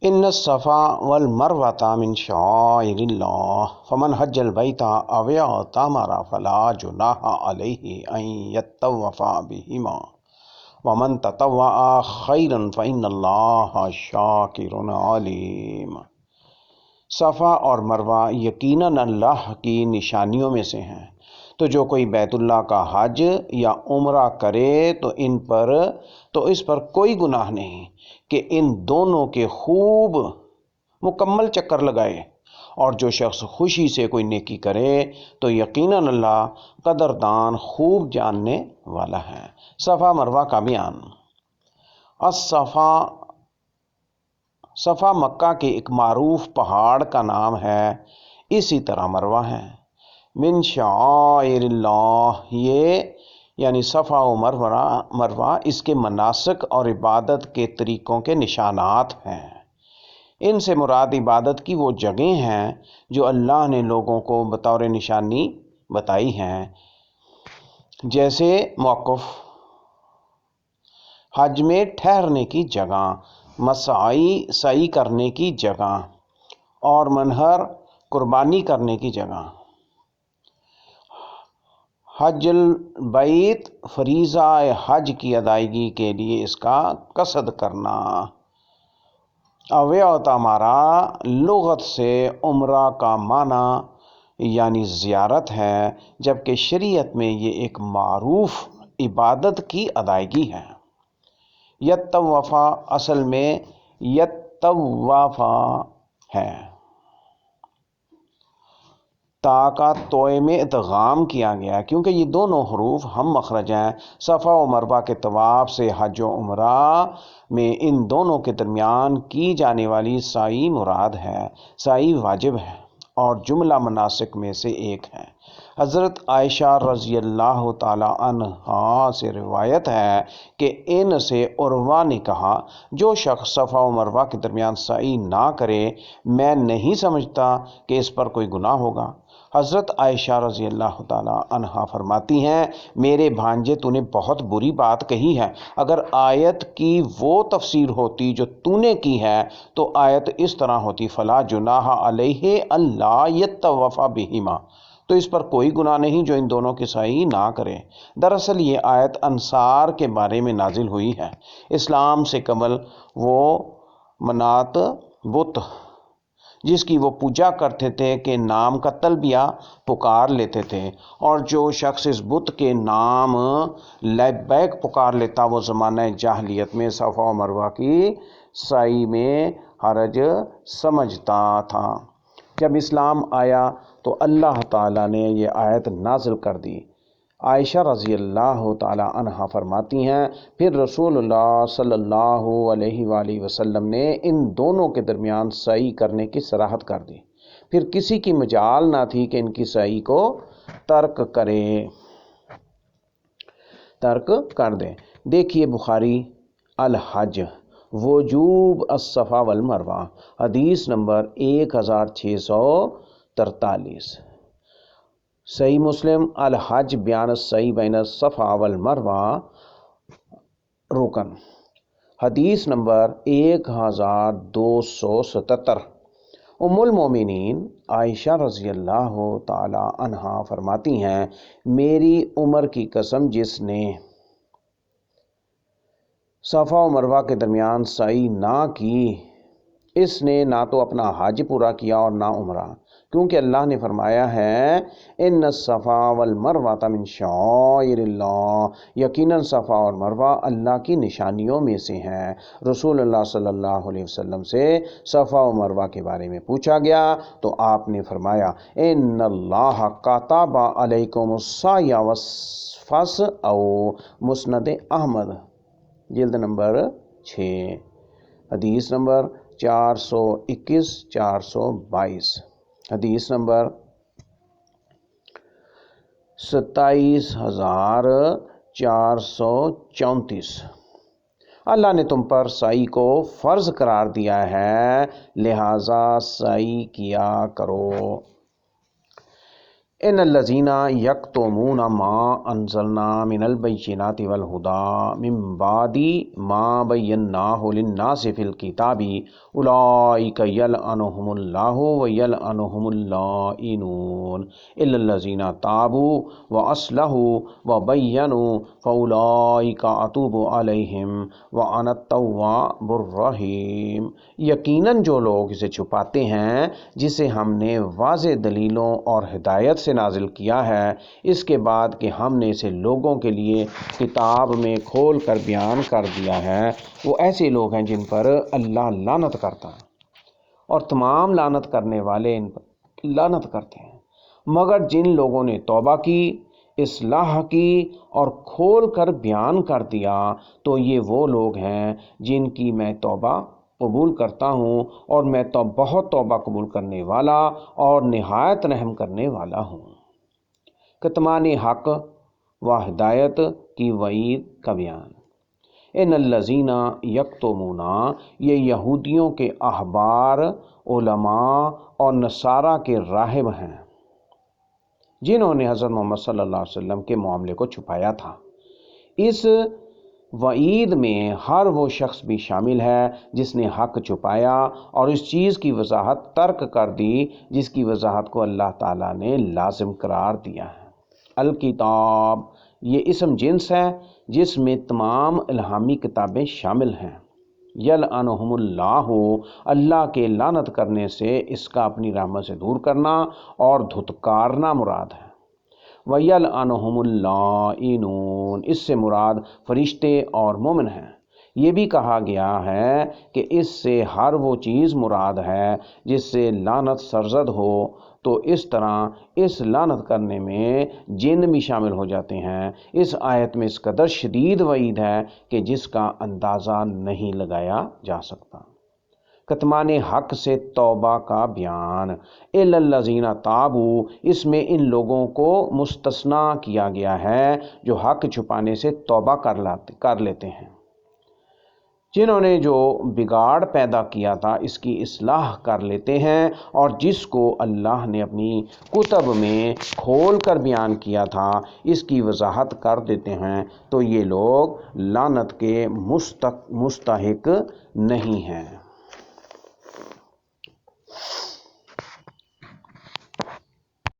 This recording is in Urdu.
ان الصفا والمروۃ من شعائر اللہ فمن حج البیت او اعتمر فلا جناح علیہ ان یطوف بہما ومن تطوع خیرا فإن اللہ شاکر علیم۔ صفا اور مروہ یقیناً اللہ کی نشانیوں میں سے ہیں، تو جو کوئی بیت اللہ کا حج یا عمرہ کرے تو اس پر کوئی گناہ نہیں کہ ان دونوں کے خوب مکمل چکر لگائے، اور جو شخص خوشی سے کوئی نیکی کرے تو یقیناً اللہ قدردان خوب جاننے والا ہے۔ صفا مروہ کا بیان۔ صفا مکہ کے ایک معروف پہاڑ کا نام ہے، اسی طرح مروہ ہے۔ من شعائر اللہ، یہ یعنی صفا و مروہ اس کے مناسک اور عبادت کے طریقوں کے نشانات ہیں۔ ان سے مراد عبادت کی وہ جگہیں ہیں جو اللہ نے لوگوں کو بطور نشانی بتائی ہیں، جیسے موقف، حج میں ٹھہرنے کی جگہ، سعی کرنے کی جگہ، اور منحر قربانی کرنے کی جگہ۔ حج البیت، فریضہ حج کی ادائیگی کے لیے اس کا قصد کرنا۔ او اعتمر، لغت سے عمرہ کا معنی یعنی زیارت ہے، جبکہ شریعت میں یہ ایک معروف عبادت کی ادائیگی ہے۔ یطوف اصل میں یطوف ہے، تا کا توئے میں ادغام کیا گیا کیونکہ یہ دونوں حروف ہم مخرج ہیں۔ صفا و مروہ کے طواف سے حج و عمرہ میں ان دونوں کے درمیان کی جانے والی سعی مراد ہے۔ سعی واجب ہے اور جملہ مناسک میں سے ایک ہے۔ حضرت عائشہ رضی اللہ تعالی عنہا سے روایت ہے کہ ان سے عروہ نے کہا، جو شخص صفا و مروہ کے درمیان سعی نہ کرے، میں نہیں سمجھتا کہ اس پر کوئی گناہ ہوگا۔ حضرت عائشہ رضی اللہ تعالی عنہا فرماتی ہیں، میرے بھانجے تو نے بہت بری بات کہی ہے، اگر آیت کی وہ تفسیر ہوتی جو تو نے کی ہے تو آیت اس طرح ہوتی، فلا جناح علیہ اللہ یطوف بہما، تو اس پر کوئی گناہ نہیں جو ان دونوں کی سعی نہ کرے۔ دراصل یہ آیت انصار کے بارے میں نازل ہوئی ہے۔ اسلام سے قبل وہ منات بت جس کی وہ پوجا کرتے تھے کے نام کا تلبیہ پکار لیتے تھے، اور جو شخص اس بت کے نام لبیک پکار لیتا وہ زمانہ جاہلیت میں صفا و مروہ کی سعی میں حرج سمجھتا تھا۔ جب اسلام آیا تو اللہ تعالیٰ نے یہ آیت نازل کر دی۔ عائشہ رضی اللہ تعالی عنہا فرماتی ہیں، پھر رسول اللہ صلی اللہ علیہ وآلہ وسلم نے ان دونوں کے درمیان سعی کرنے کی صراحت کر دی، پھر کسی کی مجال نہ تھی کہ ان کی سعی کو ترک کر دے۔ دیکھیے بخاری الحج وجوب الصفا والمروہ، حدیث نمبر 1643۔ صحیح مسلم الحج بیان السعی بین الصفا والمروہ رکن، حدیث نمبر 1277۔ ام المومنین عائشہ رضی اللہ تعالی عنہا فرماتی ہیں، میری عمر کی قسم جس نے صفا و مروہ کے درمیان سعی نہ کی، اس نے نہ تو اپنا حج پورا کیا اور نہ عمرہ، کیونکہ اللہ نے فرمایا ہے، ان الصفا والمروۃ من شعائر اللہ، یقیناً صفا اور مروہ اللہ کی نشانیوں میں سے ہیں۔ رسول اللہ صلی اللہ علیہ وسلم سے صفا و مروہ کے بارے میں پوچھا گیا تو آپ نے فرمایا، ان اللہ کتب علیکم السعی فاسعوا، مسند احمد جلد نمبر 6، حدیث نمبر 421 422، حدیث نمبر 27434۔ اللہ نے تم پر سعی کو فرض قرار دیا ہے، لہٰذا سعی کیا کرو۔ ان الذین یکتمون ما انزلنا من البینات والہدی من بعد ما بیناہ للناس فی الکتاب اولئک یلعنہم اللہ ویلعنہم اللائنون الا الذین تابوا واصلحوا وبینوا فاولئک اتوب علیہم وانا التواب الرحیم۔ یقیناً جو لوگ اسے چھپاتے ہیں جسے ہم نے واضح دلیلوں اور ہدایت سے نازل کیا ہے، اس کے بعد کہ ہم نے اسے لوگوں کے لیے کتاب میں کھول کر بیان کر دیا ہے، وہ ایسے لوگ ہیں جن پر اللہ لعنت کرتا ہے اور تمام لعنت کرنے والے ان پر لعنت کرتے ہیں، مگر جن لوگوں نے توبہ کی، اصلاح کی اور کھول کر بیان کر دیا تو یہ وہ لوگ ہیں جن کی میں توبہ قبول کرتا ہوں، اور میں تو بہت توبہ قبول کرنے والا اور نہایت رحم کرنے والا ہوں۔ کتمان حق و ہدایت کی وعید کا بیان۔ ان الذین یکتمون، یہ یہودیوں کے احبار، علماء اور نصارہ کے راہب ہیں جنہوں نے حضرت محمد صلی اللہ علیہ وسلم کے معاملے کو چھپایا تھا۔ اس وعید میں ہر وہ شخص بھی شامل ہے جس نے حق چھپایا اور اس چیز کی وضاحت ترک کر دی جس کی وضاحت کو اللہ تعالیٰ نے لازم قرار دیا ہے۔ الکتاب، یہ اسم جنس ہے جس میں تمام الہامی کتابیں شامل ہیں۔ یلعنہم اللہ، اللہ کے لعنت کرنے سے اس کا اپنی رحمت سے دور کرنا اور دھتکارنا مراد ہے۔ وَيَلْعَنُهُمُ اللَّائِنُونَ، اس سے مراد فرشتے اور مومن ہیں۔ یہ بھی کہا گیا ہے کہ اس سے ہر وہ چیز مراد ہے جس سے لعنت سرزد ہو، تو اس طرح اس لعنت کرنے میں جن بھی شامل ہو جاتے ہیں۔ اس آیت میں اس قدر شدید وعید ہے کہ جس کا اندازہ نہیں لگایا جا سکتا۔ کتمان حق سے توبہ کا بیان۔ الا الذین تابوا، اس میں ان لوگوں کو مستثنیٰ کیا گیا ہے جو حق چھپانے سے توبہ کر لیتے ہیں، جنہوں نے جو بگاڑ پیدا کیا تھا اس کی اصلاح کر لیتے ہیں، اور جس کو اللہ نے اپنی کتب میں کھول کر بیان کیا تھا اس کی وضاحت کر دیتے ہیں، تو یہ لوگ لعنت کے مستحق نہیں ہیں۔